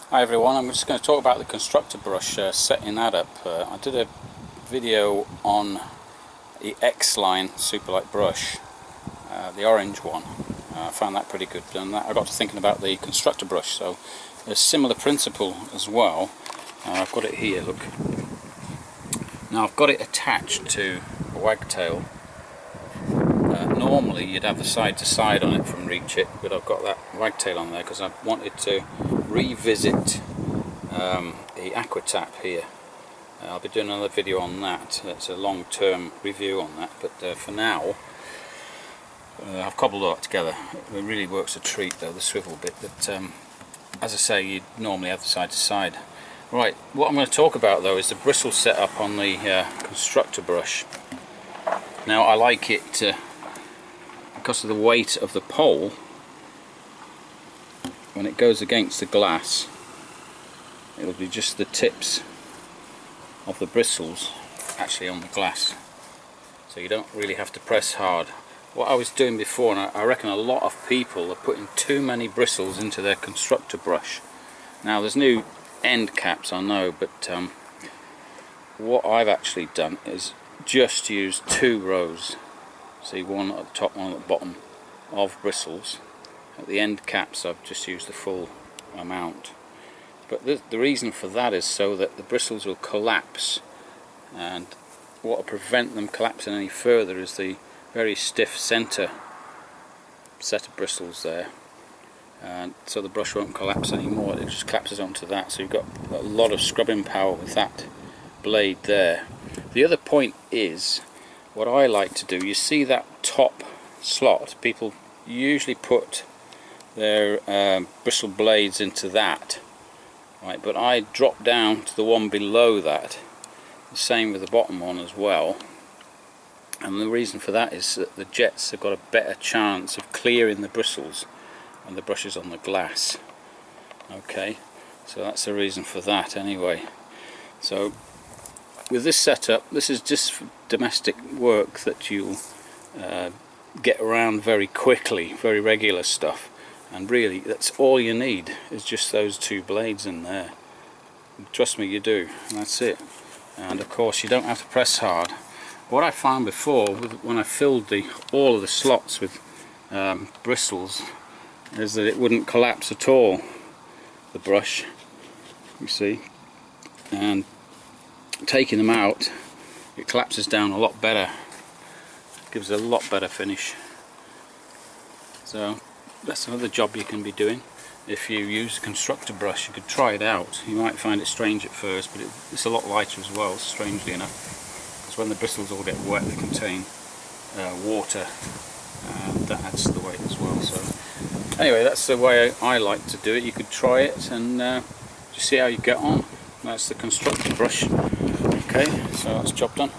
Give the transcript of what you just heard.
Hi everyone, I'm just going to talk about the Constructor brush, setting that up. I did a video on the X-Line Superlight brush, the orange one. I found that pretty good, and I got to thinking about the Constructor brush, so a similar principle as well. I've got it here, look. Now I've got it attached to a wagtail. Normally you'd have the side to side on it from Reach It, but I've got that wagtail on there because I wanted to revisit the aqua tap here. I'll be doing another video on that. It's a long-term review on that, but for now I've cobbled all that together. It really works a treat though, the swivel bit, but as I say, you'd normally have the side to side. Right, what I'm going to talk about though is the bristle setup on the Constructor brush. Now I like it because of the weight of the pole. When it goes against the glass, it'll be just the tips of the bristles actually on the glass, so you don't really have to press hard. What I was doing before, and I reckon a lot of people are putting too many bristles into their Constructor brush. Now there's new end caps, I know, but what I've actually done is just use 2 rows, see, one at the top, one at the bottom, of bristles. At the end caps I've just used the full amount, but the reason for that is so that the bristles will collapse, and what will prevent them collapsing any further is the very stiff center set of bristles there, and so the brush won't collapse anymore. It just collapses onto that, so you've got a lot of scrubbing power with that blade there. The other point is, what I like to do, you see that top slot, people usually put their bristle blades into that, right? But I drop down to the one below that, the same with the bottom one as well, and the reason for that is that the jets have got a better chance of clearing the bristles when the brush is on the glass. Okay, so that's the reason for that anyway. So with this setup, this is just for domestic work that you'll get around very quickly, very regular stuff, and really that's all you need is just those 2 blades in there. Trust me, you do, and that's it. And of course you don't have to press hard. What I found before, when I filled all of the slots with bristles, is that it wouldn't collapse at all, the brush, you see, and taking them out, it collapses down a lot better, gives a lot better finish. So that's another job you can be doing. If you use a Constructor brush, you could try it out. You might find it strange at first, but it's a lot lighter as well, strangely enough, because when the bristles all get wet they contain water, and that adds to the weight as well. So anyway, that's the way I like to do it. You could try it and just see how you get on. That's the Constructor brush. Okay, so that's job done.